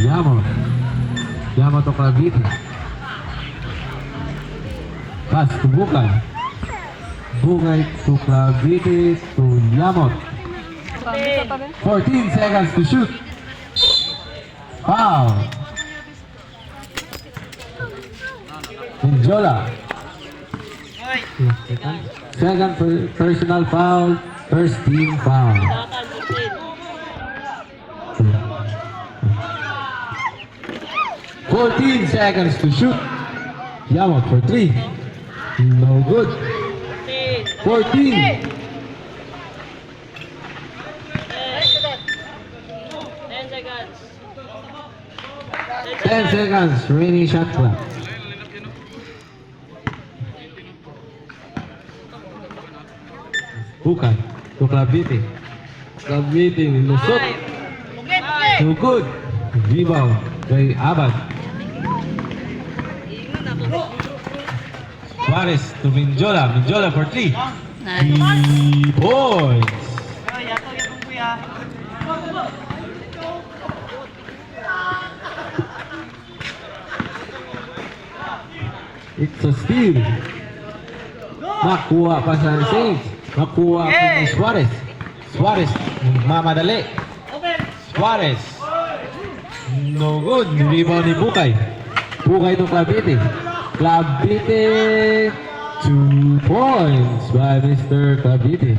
Yamot. Yamato Cavite. Pass to Bukay. Bukay to Cavite to Yamot. 14 seconds to shoot. Foul. Minjola. Second personal foul. First team foul. 14 seconds to shoot. Yamot for 3. No good. 14. 10 seconds. Remaining shot clock. Bukan. To Cavite. Cavite nilusot. No good. Rebound by Abad. Suarez to Minjola. Minjola for 3. 3 points. It's a steal. Nakuha pa sa Saints. Nakuha pa ni Suarez. Suarez, mamadali. Suarez. No good. Rebound ni Bukay. Bukay to Cavite. Cavite. 2 points by Mr. Cavite.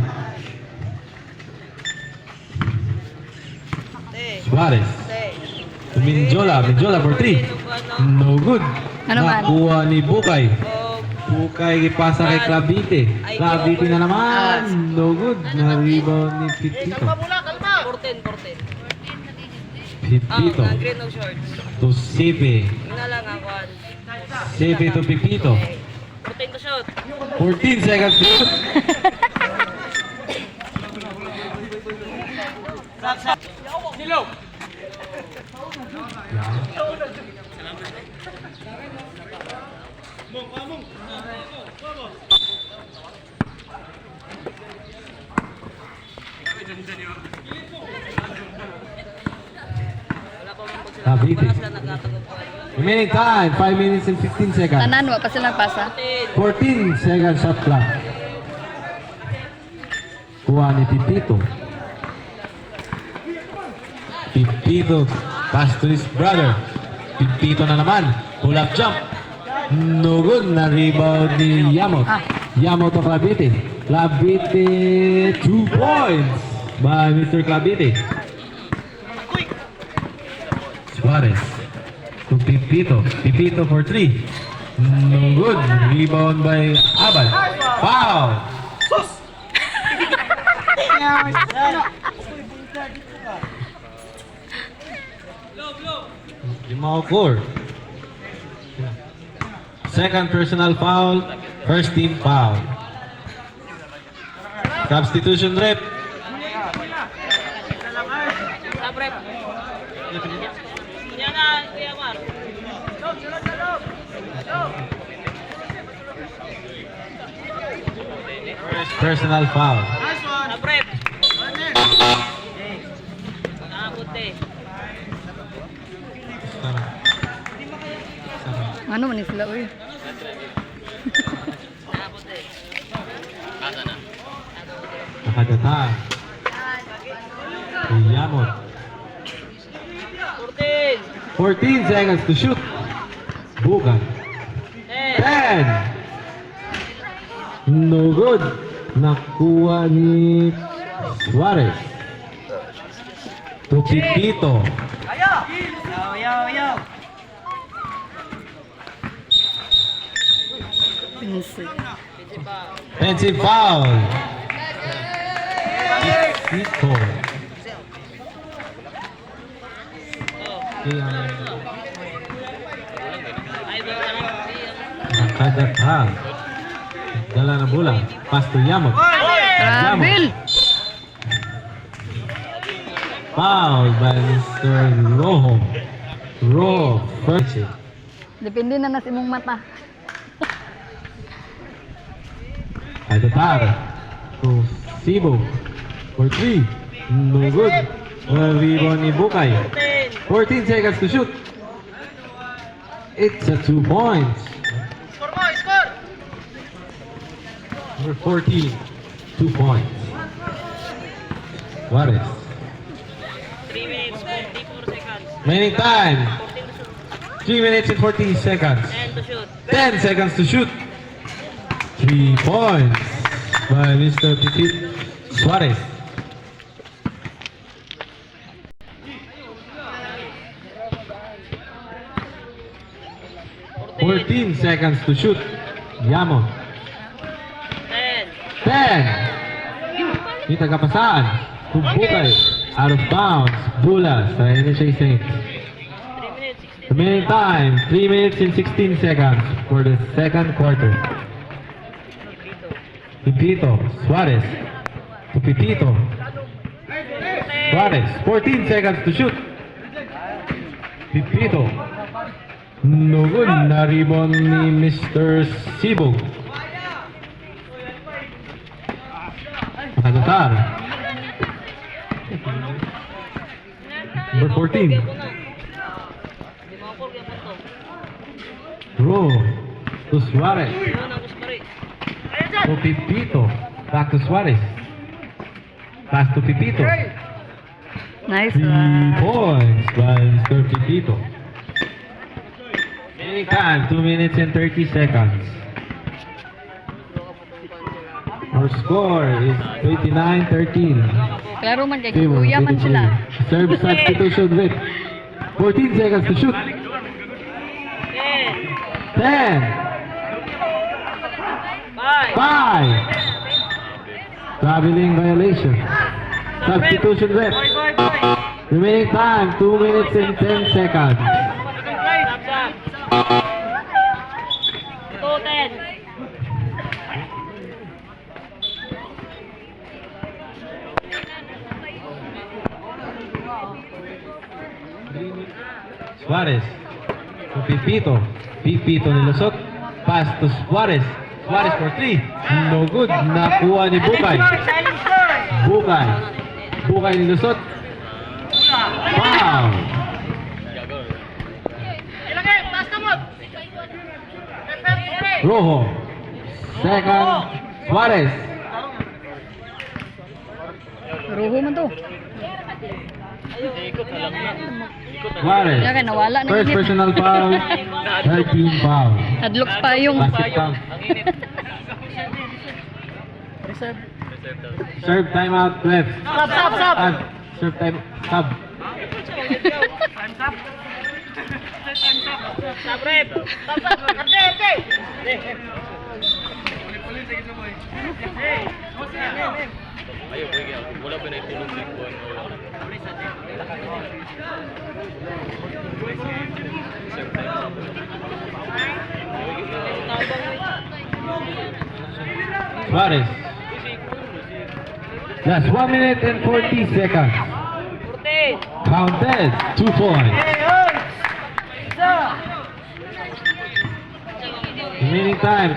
Suarez. To Minjola. Minjola for 3. No good. Ano man? Nakuha ni Bukay. Bukay ipasa kay Cavite. Cavite na naman. No good. Na-rebound ni Pipito. 14. Pipito. Green no shorts. To Sipe. Yun na lang ako. Sipe to Pipito. 14 to shoot. 14 seconds to shoot. Nilo. Cavite. Remaining time, 5 minutes and 15 seconds. Tanan, wa pa silang pasa. 14 seconds shot clock. Kuha ni Pipito. Pipito, pass to his brother. Pipito na naman. Pull up jump. No good. Na-rebound ni Yamot. Yamot to Cavite. Cavite, 2 points by Mr. Cavite. Suarez to Pipito. Pipito for 3. No good. Rebound by Abad. Foul. Limao score. Second personal foul. First team foul. Substitution rep. Sabrep. Yan na, Kuya Mar. First personal foul. Sabrep. Nakapunti. Ano man sila, uy? Nakapunti. Nakadatang. Yamot. 14. 14 seconds to shoot. Bukan. 10. No good. Nakuha ni Suarez. To Pipito. Offensive foul. Pipito. Nakadatang. Dala na bola. Pass to Yamot. Travel! Foul by Mr. Rojo. Rojo. First. Depende na nas imong mata. Nakadatang. To Sibo. For 3. No good. Rebound ni Bukay. 14 seconds to shoot. It's a 2 points. Score mo, score! Number 14, 2 points. Suarez. 3 minutes, 54 seconds. Remaining time, 14 to shoot. 3 minutes and 40 seconds. 10 to shoot. 10 seconds to shoot. 3 points by Mr. Petit Suarez. Fourteen seconds to shoot. Yamo. 10. 10. Kita kapasan. Bukay. Out of bounds. Bula sa NHA Saints. 3 minutes, 16 Remaining time, 3 minutes and 16 seconds for the second quarter. Pipito, Suarez. To Pipito. Suarez, 14 seconds to shoot. Pipito. No good na rebound ni Mr. Sibog. Makadatar. Number 14. Bro, to Suarez. Yun ang gusto rin. To Pipito. Back to Suarez. Pass to Pipito. Nice 3 one. points by Mr. Pipito. Remaining time, 2 minutes and 30 seconds. Our score is 29-13. Klaro man kay Favor, kuya man Pilipinas. sila. Serve substitution rate. 14 seconds to shoot. 10. 10, 5. 5. Traveling violation. Substitution rep. Remaining time, 2 minutes and 10 seconds. Stop. 2-10. Suarez. To Pipito. Pipito nilusot. Pass to Suarez. Suarez for 3. No good. Nakuha ni Bukay. Bukay. Bukay nilusot. Foul. Rojo. Second. Suarez. Ruho man to. Suarez. Kaya nawala na First init. personal foul. 13 foul. Hadlok pa yung Basket foul. Serve timeout left. Stop. Serve time. Sub. Stop, rep. Suarez. That's 1 minute and 40 seconds. 14. Counted. 2 points. Remaining time,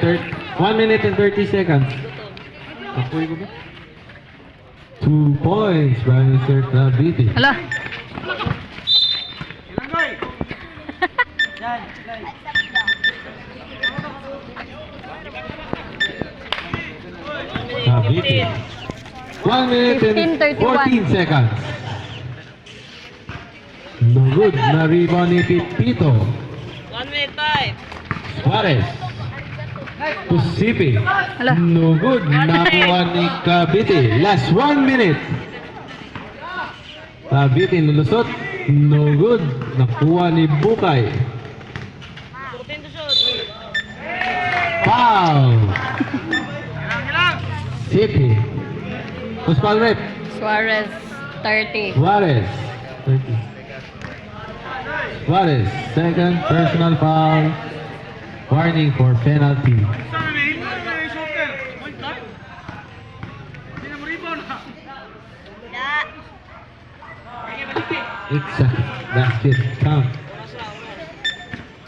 1 minute and 30 seconds. 2 points by Mr. Claviti. Hala. Claviti. 1 minute and 14 seconds. No good. Na rebound ni Pipito. 1 minute time. Suarez. To Sipi. Hala. No good. Nakuha ni Cavite. Last 1 minute. Cavite lulusot. No good. Nakuha ni Bukay. 14 to shoot. Foul. Sipi. Puspal rep. Suarez 30. Suarez. 30. Suarez. Second personal foul. Warning for penalty. It's a basket count.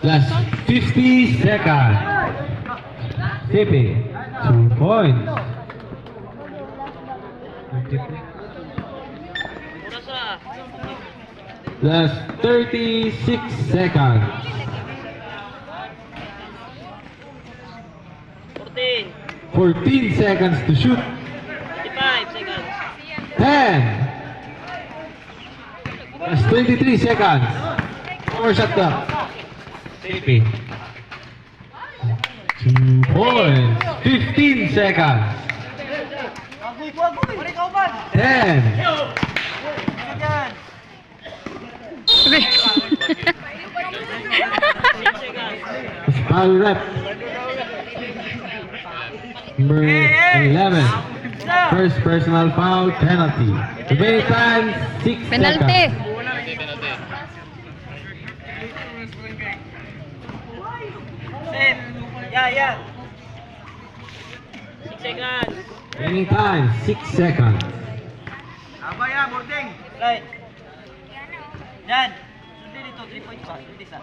Last 50 seconds. Sipi. 2 points. Mura sa. Last 36 seconds. 14 seconds to shoot. 55 seconds. 10. That's 23 seconds. 4 shot clock. Safety. 2 points. 15 seconds. 10. Okay. Foul rep. Number 11. First personal foul penalty. Remaining time 6 Penalty. seconds. Safe. Yeah. 6 seconds. Remaining time 6 seconds. Right. Yan. Sundi dito, 3 points pa. Sundi sa.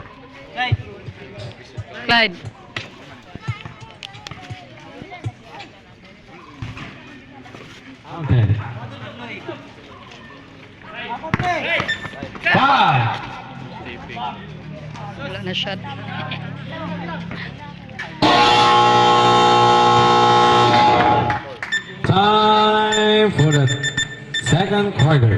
Right. Clyde. Okay. 5. Wala na shot. Time for the second quarter.